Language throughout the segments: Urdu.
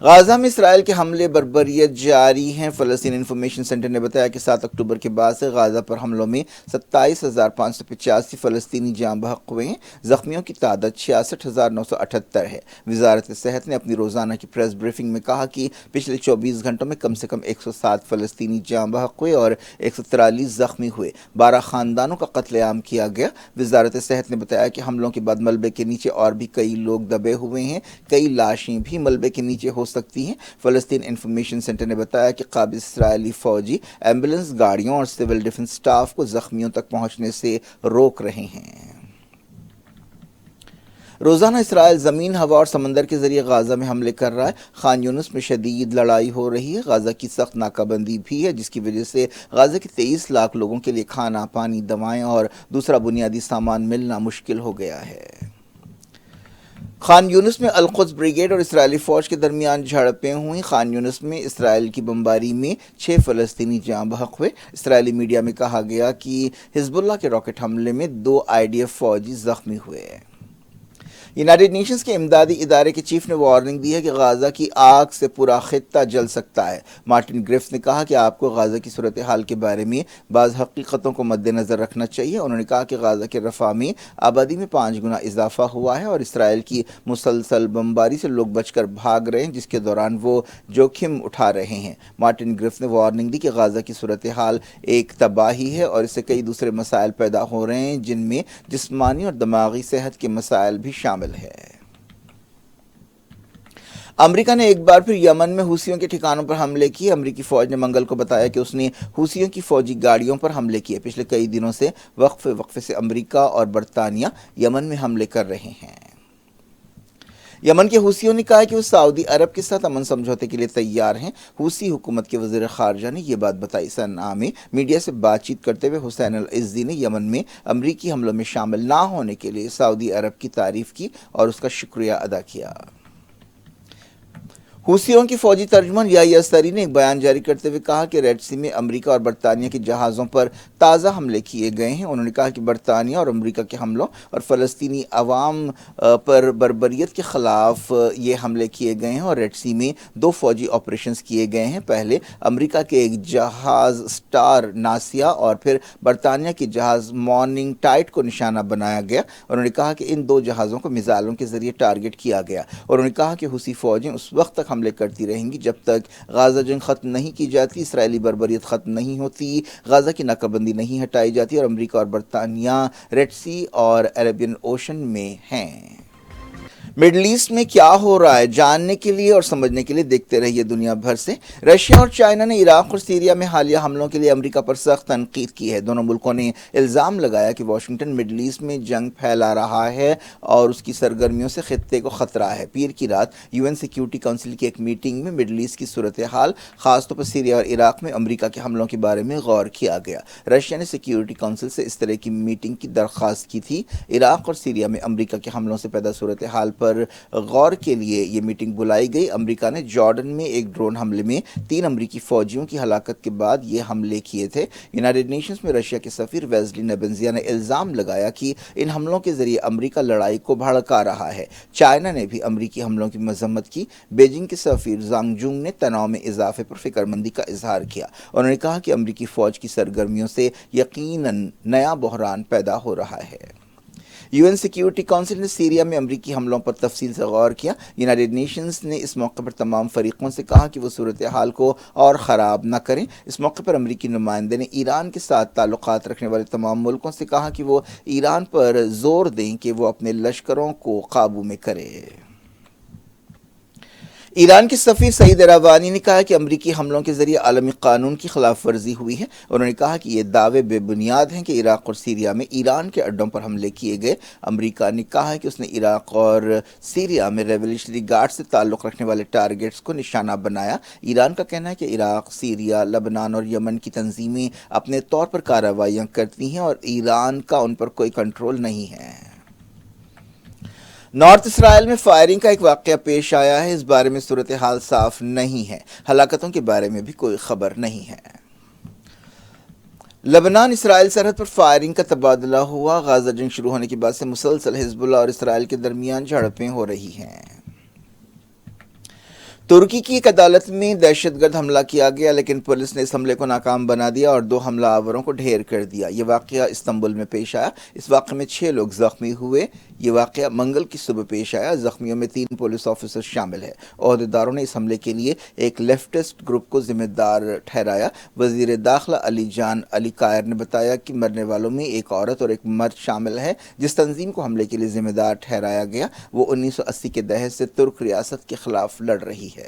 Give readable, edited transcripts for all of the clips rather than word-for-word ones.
غازہ میں اسرائیل کے حملے بربریت جاری ہیں۔ فلسطین انفارمیشن سینٹر نے بتایا کہ 7 اکتوبر کے بعد سے غازہ پر حملوں میں 27,585 فلسطینی جاں بحق ہوئے ہیں۔ زخمیوں کی تعداد 66,978 ہے۔ وزارت صحت نے اپنی روزانہ کی پریس بریفنگ میں کہا کہ پچھلے 24 گھنٹوں میں کم سے کم 107 فلسطینی جاں بحق ہوئے اور 143 زخمی ہوئے۔ 12 خاندانوں کا قتل عام کیا گیا۔ وزارت صحت نے بتایا کہ حملوں کے بعد ملبے کے نیچے اور بھی کئی لوگ دبے ہوئے ہیں۔ کئی لاشیں بھی ملبے کے نیچے ہو سکتی ہیں۔ فلسطین انفارمیشن سینٹر نے بتایا کہ قابض اسرائیلی فوجی ایمبولینس گاڑیوں اور سول ڈیفنس سٹاف کو زخمیوں تک پہنچنے سے روک رہے ہیں۔ روزانہ اسرائیل زمین، ہوا اور سمندر کے ذریعے غازہ میں حملے کر رہا ہے۔ خان یونس میں شدید لڑائی ہو رہی ہے۔ غازہ کی سخت ناکہ بندی بھی ہے، جس کی وجہ سے غازہ کے 23 لاکھ لوگوں کے لیے کھانا، پانی، دوائیں اور دوسرا بنیادی سامان ملنا مشکل ہو گیا ہے۔ خان یونس میں القدس بریگیڈ اور اسرائیلی فوج کے درمیان جھڑپیں ہوئیں۔ خان یونس میں اسرائیل کی بمباری میں 6 فلسطینی جاں بحق ہوئے۔ اسرائیلی میڈیا میں کہا گیا کہ حزب اللہ کے راکٹ حملے میں 2 IDF فوجی زخمی ہوئے۔ یونائیٹڈ نیشنز کے امدادی ادارے کے چیف نے وارننگ دی ہے کہ غازہ کی آگ سے پورا خطہ جل سکتا ہے۔ مارٹن گرفٹس نے کہا کہ آپ کو غازہ کی صورتحال کے بارے میں بعض حقیقتوں کو مد نظر رکھنا چاہیے۔ انہوں نے کہا کہ غازہ کے رفح میں آبادی میں 5 گنا اضافہ ہوا ہے اور اسرائیل کی مسلسل بمباری سے لوگ بچ کر بھاگ رہے ہیں، جس کے دوران وہ جوخم اٹھا رہے ہیں۔ مارٹن گرفٹس نے وارننگ دی کہ غازہ کی صورتحال ایک تباہی ہے اور اس سے کئی دوسرے مسائل پیدا ہو رہے ہیں، جن میں جسمانی اور دماغی صحت کے مسائل بھی شامل ہے۔ امریکہ نے ایک بار پھر یمن میں حوثیوں کے ٹھکانوں پر حملے کیے۔ امریکی فوج نے منگل کو بتایا کہ اس نے حوثیوں کی فوجی گاڑیوں پر حملے کیے۔ پچھلے کئی دنوں سے وقفے سے امریکہ اور برطانیہ یمن میں حملے کر رہے ہیں۔ یمن کے حوثیوں نے کہا کہ وہ سعودی عرب کے ساتھ امن سمجھوتے کے لیے تیار ہیں۔ حوثی حکومت کے وزیر خارجہ نے یہ بات بتائی۔ صنعاء میں میڈیا سے بات چیت کرتے ہوئے حسین العزی نے یمن میں امریکی حملوں میں شامل نہ ہونے کے لیے سعودی عرب کی تعریف کی اور اس کا شکریہ ادا کیا۔ حوثیوں کی فوجی ترجمان یحییٰ سری نے ایک بیان جاری کرتے ہوئے کہا کہ ریڈ سی میں امریکہ اور برطانیہ کے جہازوں پر تازہ حملے کیے گئے ہیں۔ انہوں نے کہا کہ برطانیہ اور امریکہ کے حملوں اور فلسطینی عوام پر بربریت کے خلاف یہ حملے کیے گئے ہیں اور ریڈ سی میں 2 فوجی آپریشنز کیے گئے ہیں۔ پہلے امریکہ کے ایک جہاز اسٹار ناسیا اور پھر برطانیہ کے جہاز مارننگ ٹائٹ کو نشانہ بنایا گیا۔ انہوں نے کہا کہ ان 2 جہازوں کو میزائلوں کے ذریعے ٹارگٹ کیا گیا۔ انہوں نے کہا کہ حوثی فوجیں اس وقت تک حملے کرتی رہیں گی جب تک غازہ جنگ ختم نہیں کی جاتی، اسرائیلی بربریت ختم نہیں ہوتی، غازہ کی ناکہ بندی نہیں ہٹائی جاتی اور امریکہ اور برطانیہ ریڈ سی اور عربین اوشن میں ہیں۔ مڈل ایسٹ میں کیا ہو رہا ہے جاننے کے لیے اور سمجھنے کے لیے دیکھتے رہیے دنیا بھر سے۔ رشیا اور چائنا نے عراق اور سیریا میں حالیہ حملوں کے لیے امریکہ پر سخت تنقید کی ہے۔ دونوں ملکوں نے الزام لگایا کہ واشنگٹن مڈل ایسٹ میں جنگ پھیلا رہا ہے اور اس کی سرگرمیوں سے خطے کو خطرہ ہے۔ پیر کی رات UN سیکیورٹی کونسل کی ایک میٹنگ میں مڈل ایسٹ کی صورتحال، خاص طور پر سیریا اور عراق میں امریکہ کے حملوں کے بارے میں غور کیا گیا۔ رشیا نے سیکیورٹی کونسل سے اس طرح کی میٹنگ کی درخواست کی تھی۔ عراق اور سیریا میں امریکہ کے حملوں سے پیدا صورتحال پر غور کے لیے یہ میٹنگ بلائی گئی۔ امریکہ نے جارڈن میں ایک ڈرون حملے میں 3 امریکی فوجیوں کی ہلاکت کے بعد یہ حملے کیے تھے۔ یونائیٹڈ نیشنز میں رشیا کے سفیر ویزلی نیبنزیا نے الزام لگایا کہ ان حملوں کے ذریعے امریکہ لڑائی کو بھڑکا رہا ہے۔ چائنا نے بھی امریکی حملوں کی مذمت کی۔ بیجنگ کے سفیر زانگ جونگ نے تناؤ میں اضافے پر فکر مندی کا اظہار کیا۔ انہوں نے کہا کہ امریکی فوج کی سرگرمیوں سے یقیناً نیا بحران پیدا ہو رہا ہے۔ UN سیکیورٹی کونسل نے سیریا میں امریکی حملوں پر تفصیل سے غور کیا۔ یونائیٹڈ نیشنز نے اس موقع پر تمام فریقوں سے کہا کہ وہ صورتحال کو اور خراب نہ کریں۔ اس موقع پر امریکی نمائندے نے ایران کے ساتھ تعلقات رکھنے والے تمام ملکوں سے کہا کہ وہ ایران پر زور دیں کہ وہ اپنے لشکروں کو قابو میں کرے۔ ایران کے سفیر سعید اراوانی نے کہا کہ امریکی حملوں کے ذریعے عالمی قانون کی خلاف ورزی ہوئی ہے۔ انہوں نے کہا کہ یہ دعوے بے بنیاد ہیں کہ عراق اور سیریا میں ایران کے اڈوں پر حملے کیے گئے۔ امریکہ نے کہا کہ اس نے عراق اور سیریا میں ریولیوشنری گارڈ سے تعلق رکھنے والے ٹارگٹس کو نشانہ بنایا۔ ایران کا کہنا ہے کہ عراق، سیریا، لبنان اور یمن کی تنظیمیں اپنے طور پر کارروائیاں کرتی ہیں اور ایران کا ان پر کوئی کنٹرول نہیں ہے۔ نارتھ اسرائیل میں فائرنگ کا ایک واقعہ پیش آیا ہے۔ اس بارے میں صورتحال صاف نہیں ہے۔ ہلاکتوں کے بارے میں بھی کوئی خبر نہیں ہے۔ لبنان اسرائیل سرحد پر فائرنگ کا تبادلہ ہوا۔ غازہ جنگ شروع ہونے کے بعد سے مسلسل حزب اللہ اور اسرائیل کے درمیان جھڑپیں ہو رہی ہیں۔ ترکی کی ایک عدالت میں دہشت گرد حملہ کیا گیا، لیکن پولیس نے اس حملے کو ناکام بنا دیا اور 2 حملہ آوروں کو ڈھیر کر دیا۔ یہ واقعہ استنبول میں پیش آیا۔ اس واقعے میں 6 لوگ زخمی ہوئے۔ یہ واقعہ منگل کی صبح پیش آیا۔ زخمیوں میں 3 پولیس آفیسر شامل ہیں۔ عہدیداروں نے اس حملے کے لیے ایک لیفٹسٹ گروپ کو ذمہ دار ٹھہرایا۔ وزیر داخلہ علی جان علی کائر نے بتایا کہ مرنے والوں میں ایک عورت اور ایک مرد شامل ہے۔ جس تنظیم کو حملے کے لیے ذمہ دار ٹھہرایا گیا وہ 1980 کے دہے سے ترک ریاست کے خلاف لڑ رہی ہے۔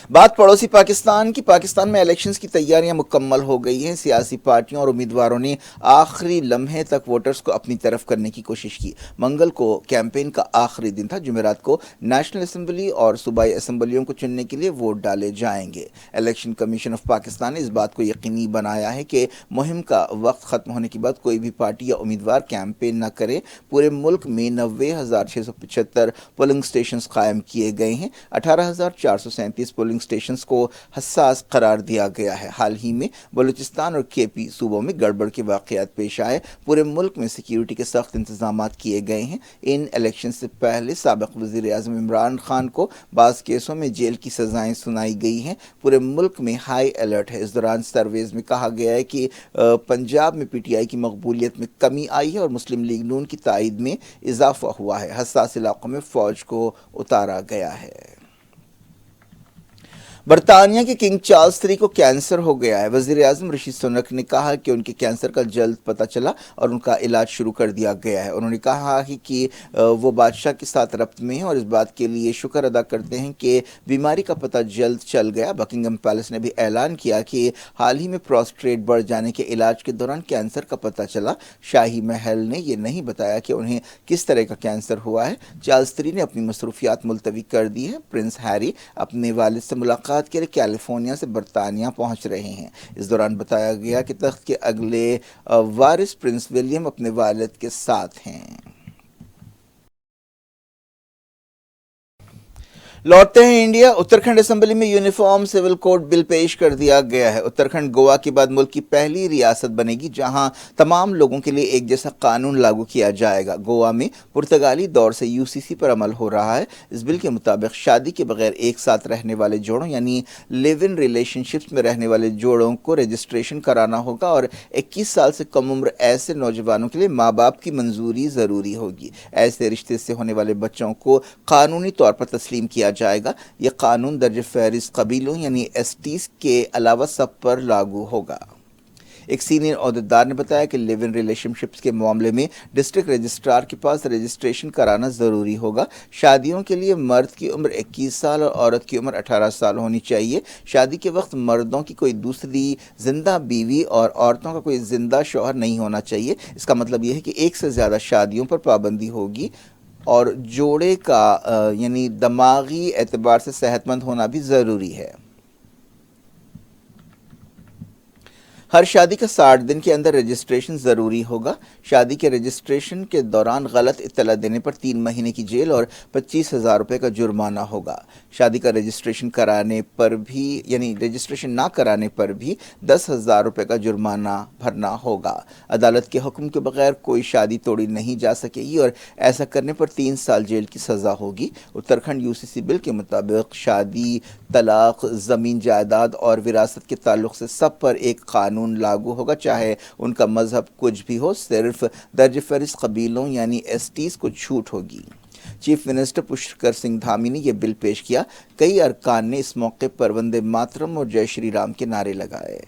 بات پڑوسی پاکستان کی۔ پاکستان میں الیکشنز کی تیاریاں مکمل ہو گئی ہیں۔ سیاسی پارٹیوں اور امیدواروں نے آخری لمحے تک ووٹرز کو اپنی طرف کرنے کی کوشش کی۔ منگل کو کیمپین کا آخری دن تھا۔ جمعرات کو نیشنل اسمبلی اور صوبائی اسمبلیوں کو چننے کے لیے ووٹ ڈالے جائیں گے۔ الیکشن کمیشن آف پاکستان نے اس بات کو یقینی بنایا ہے کہ مہم کا وقت ختم ہونے کے بعد کوئی بھی پارٹی یا امیدوار کیمپین نہ کرے۔ پورے ملک میں 90,675 پولنگ اسٹیشنز قائم کیے گئے ہیں۔ 18,437 پولنگ اسٹیشنز کو حساس قرار دیا گیا ہے۔ حال ہی میں بلوچستان اور کے پی صوبوں میں گڑبڑ کے واقعات پیش آئے۔ پورے ملک میں سیکیورٹی کے سخت انتظامات کیے گئے ہیں۔ ان الیکشن سے پہلے سابق وزیر اعظم عمران خان کو بعض کیسوں میں جیل کی سزائیں سنائی گئی ہیں۔ پورے ملک میں ہائی الرٹ ہے۔ اس دوران سرویز میں کہا گیا ہے کہ پنجاب میں پی ٹی آئی کی مقبولیت میں کمی آئی ہے اور مسلم لیگ نون کی تائید میں اضافہ ہوا ہے۔ حساس علاقوں میں فوج کو اتارا گیا ہے۔ برطانیہ کے کنگ چارلس III کو کینسر ہو گیا ہے۔ وزیر اعظم رشی سنک نے کہا کہ ان کے کینسر کا جلد پتہ چلا اور ان کا علاج شروع کر دیا گیا ہے۔ انہوں نے کہا کہ وہ بادشاہ کے ساتھ ربط میں ہیں اور اس بات کے لیے شکر ادا کرتے ہیں کہ بیماری کا پتہ جلد چل گیا۔ بکنگھم پیلس نے بھی اعلان کیا کہ حال ہی میں پروسٹیٹ بڑھ جانے کے علاج کے دوران کینسر کا پتہ چلا۔ شاہی محل نے یہ نہیں بتایا کہ انہیں کس طرح کا کینسر ہوا ہے۔ چارلس III نے اپنی مصروفیات ملتوی کر دی ہیں۔ پرنس ہیری اپنے والد سے ملاقات کے لیے کیلیفورنیا سے برطانیہ پہنچ رہے ہیں۔ اس دوران بتایا گیا کہ تخت کے اگلے وارث پرنس ولیم اپنے والد کے ساتھ ہیں۔ لوٹتے ہیں انڈیا۔ اتراکھنڈ اسمبلی میں یونیفارم سول کوڈ بل پیش کر دیا گیا ہے۔ اتراکھنڈ گوا کے بعد ملک کی پہلی ریاست بنے گی جہاں تمام لوگوں کے لیے ایک جیسا قانون لاگو کیا جائے گا۔ گوا میں پرتگالی دور سے UCC پر عمل ہو رہا ہے۔ اس بل کے مطابق شادی کے بغیر ایک ساتھ رہنے والے جوڑوں یعنی لیو ان ریلیشن شپس میں رہنے والے جوڑوں کو رجسٹریشن کرانا ہوگا اور 21 سال سے کم عمر ایسے نوجوانوں کے لیے ماں باپ کی منظوری ضروری ہوگی۔ ایسے رشتے سے ہونے والے بچوں کو قانونی طور پر تسلیم کیا جائے گا۔ یہ قانون درج فہرست قبیلوں یعنی STs کے علاوہ سب پر لاگو ہوگا۔ ایک سینئر عہدیدار نے بتایا کہ لیو ان ریلیشن شپس کے معاملے میں ڈسٹرکٹ رجسٹرار کے پاس رجسٹریشن کرانا ضروری ہوگا۔ شادیوں کے لیے مرد کی عمر 21 سال اور عورت کی عمر 18 سال ہونی چاہیے۔ شادی کے وقت مردوں کی کوئی دوسری زندہ بیوی اور عورتوں کا کوئی زندہ شوہر نہیں ہونا چاہیے۔ اس کا مطلب یہ ہے کہ ایک سے زیادہ شادیوں پر پابندی ہوگی اور جوڑے کا یعنی دماغی اعتبار سے صحت مند ہونا بھی ضروری ہے۔ ہر شادی کا 60 دن کے اندر رجسٹریشن ضروری ہوگا۔ شادی کے رجسٹریشن کے دوران غلط اطلاع دینے پر 3 مہینے کی جیل اور 25,000 روپے کا جرمانہ ہوگا۔ شادی کا رجسٹریشن کرانے پر بھی یعنی رجسٹریشن نہ کرانے پر بھی 10,000 روپے کا جرمانہ بھرنا ہوگا۔ عدالت کے حکم کے بغیر کوئی شادی توڑی نہیں جا سکے گی اور ایسا کرنے پر 3 سال جیل کی سزا ہوگی۔ اتراکھنڈ UCC بل کے مطابق شادی، طلاق، زمین جائیداد اور وراثت کے تعلق سے سب پر ایک قانون لاگو ہوگا، چاہے ان کا مذہب کچھ بھی ہو۔ صرف درج فہرست قبیلوں یعنی STs کو چھوٹ ہوگی۔ چیف منسٹر پشکر سنگھ دھامی نے یہ بل پیش کیا۔ کئی ارکان نے اس موقع پر وندے ماترم اور جے شری رام کے نعرے لگائے۔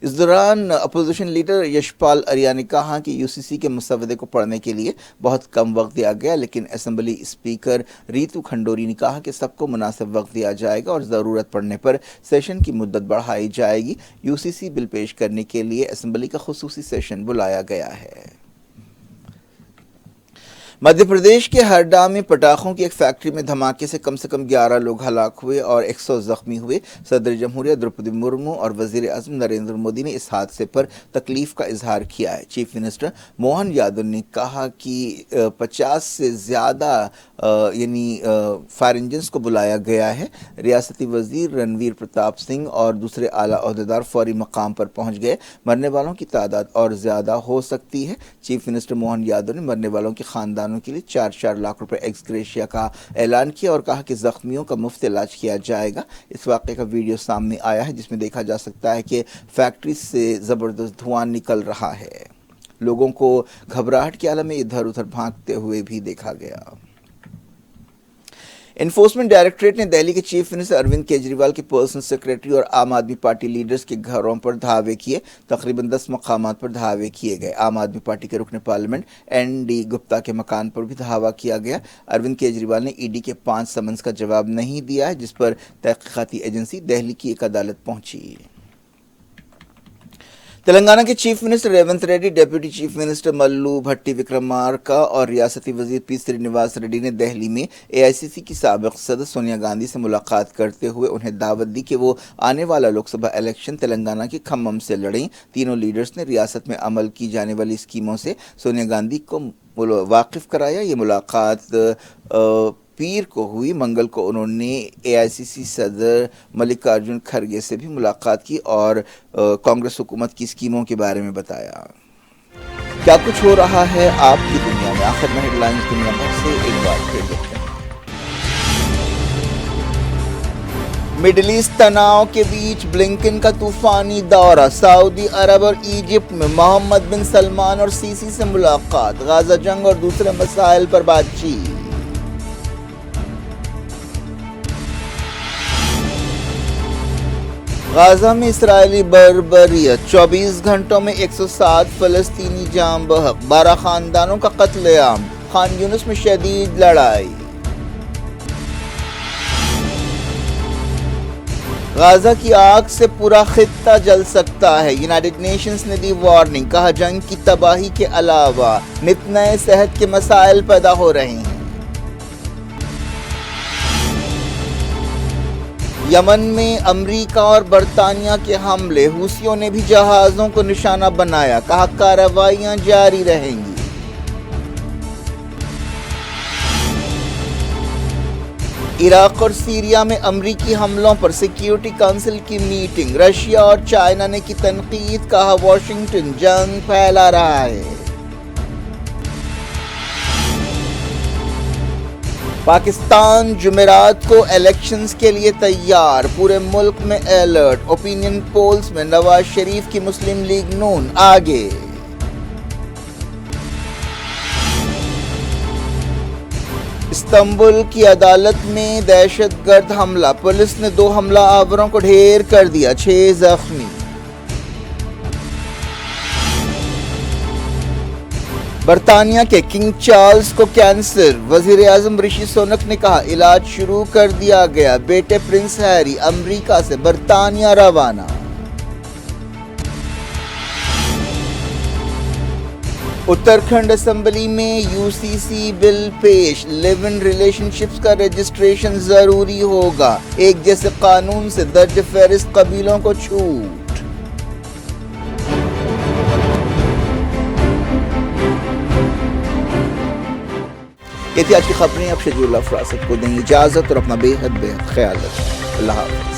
اس دوران اپوزیشن لیڈر یشپال اریا نے کہا کہ UCC کے مسودے کو پڑھنے کے لیے بہت کم وقت دیا گیا، لیکن اسمبلی اسپیکر ریتو کھنڈوری نے کہا کہ سب کو مناسب وقت دیا جائے گا اور ضرورت پڑنے پر سیشن کی مدت بڑھائی جائے گی۔ UCC بل پیش کرنے کے لیے اسمبلی کا خصوصی سیشن بلایا گیا ہے۔ مدھیہ پردیش کے ہرڈا میں پٹاخوں کی ایک فیکٹری میں دھماکے سے کم 11 لوگ ہلاک ہوئے اور 100 زخمی ہوئے۔ صدر جمہوریہ دروپدی مرمو اور وزیر اعظم نریندر مودی نے اس حادثے پر تکلیف کا اظہار کیا ہے۔ چیف منسٹر موہن یادو نے کہا کہ 50 سے زیادہ فائر انجنز کو بلایا گیا ہے۔ ریاستی وزیر رنویر پرتاپ سنگھ اور دوسرے اعلیٰ عہدیدار فوری مقام پر پہنچ گئے۔ مرنے والوں کی تعداد اور زیادہ ہو سکتی ہے۔ چیف منسٹر موہن یادو نے مرنے والوں کے خاندانوں مسلمانوں کے لیے 4 لاکھ روپے ایکس گریشیا کا اعلان کیا اور کہا کہ زخمیوں کا مفت علاج کیا جائے گا۔ اس واقعے کا ویڈیو سامنے آیا ہے جس میں دیکھا جا سکتا ہے کہ فیکٹری سے زبردست دھواں نکل رہا ہے۔ لوگوں کو گھبراہٹ کے عالم میں ادھر ادھر بھاگتے ہوئے بھی دیکھا گیا۔ انفورسمنٹ ڈائریکٹوریٹ نے دہلی کے چیف منسٹر اروند کیجریوال کے پرسنل سیکریٹری اور عام آدمی پارٹی لیڈرز کے گھروں پر دھاوے کیے۔ تقریباً 10 مقامات پر دھاوے کیے گئے۔ عام آدمی پارٹی کے رکن پارلیمنٹ این ڈی گپتا کے مکان پر بھی دھاوا کیا گیا۔ اروند کیجریوال نے ای ڈی کے 5 سمنز کا جواب نہیں دیا ہے جس پر تحقیقاتی ایجنسی دہلی کی ایک عدالت پہنچی۔ تلنگانہ کے chief minister Revanth Reddy, deputy chief minister ملو بھٹی وکرمارکا اور ریاستی وزیر پی سرینیواس ریڈی نے دہلی میں اے آئی سی سی کی سابق صدر سونیا گاندھی سے ملاقات کرتے ہوئے انہیں دعوت دی کہ وہ آنے والا لوک سبھا الیکشن تلنگانہ کے کھمم سے لڑیں۔ تینوں لیڈرز نے ریاست میں عمل کی جانے والی اسکیموں سے سونیا گاندھی کو واقف کرایا۔ یہ ملاقات پیر کو ہوئی۔ منگل کو انہوں نے اے آئی سی سی صدر ملکارجن کھرگے سے بھی ملاقات کی اور کانگریس حکومت کی اسکیموں کے بارے میں بتایا۔ کیا کچھ ہو رہا ہے آپ کی دنیا میں؟ آخر میں ہیڈ لائنز دنیا بھر سے ایک بار پھر دیکھتے ہیں۔ مڈل ایسٹ تناؤ کے بیچ بلنکن کا طوفانی دورہ، سعودی عرب اور ایجپٹ میں محمد بن سلمان اور سیسی سے ملاقات، غزہ جنگ اور دوسرے مسائل پر بات چیت۔ غزہ میں اسرائیلی بربریت، 24 گھنٹوں میں 107 فلسطینی جاں بحق، 12 خاندانوں کا قتل عام، خان یونس میں شدید لڑائی۔ غزہ کی آگ سے پورا خطہ جل سکتا ہے، یونائیٹڈ نیشنز نے دی وارننگ، کہا جنگ کی تباہی کے علاوہ نت نئے صحت کے مسائل پیدا ہو رہے ہیں۔ یمن میں امریکہ اور برطانیہ کے حملے، حوثیوں نے بھی جہازوں کو نشانہ بنایا، کہا کارروائیاں جاری رہیں گی۔ عراق اور سیریا میں امریکی حملوں پر سیکیورٹی کونسل کی میٹنگ، رشیا اور چائنا نے کی تنقید، کہا واشنگٹن جنگ پھیلا رہا ہے۔ پاکستان جمعرات کو الیکشنز کے لیے تیار، پورے ملک میں الرٹ، اوپینین پولز میں نواز شریف کی مسلم لیگ نون آگے۔ استنبول کی عدالت میں دہشت گرد حملہ، پولیس نے 2 حملہ آوروں کو ڈھیر کر دیا، 6 زخمی۔ برطانیہ کے کنگ چارلز کو کینسر، وزیر اعظم رشی سونک نے کہا علاج شروع کر دیا گیا، بیٹے پرنس ہیری امریکہ سے برطانیہ روانہ۔ اتراکھنڈ اسمبلی میں یو سی سی بل پیش، لیو ان ریلیشن شپس کا رجسٹریشن ضروری ہوگا، ایک جیسے قانون سے درج فہرست قبیلوں کو چھوٹ۔ یہ تھی آج کی خبریں۔ اب شجیع اللہ فراست کو دیں اجازت اور اپنا بے حد خیال رکھیں۔ اللہ حافظ۔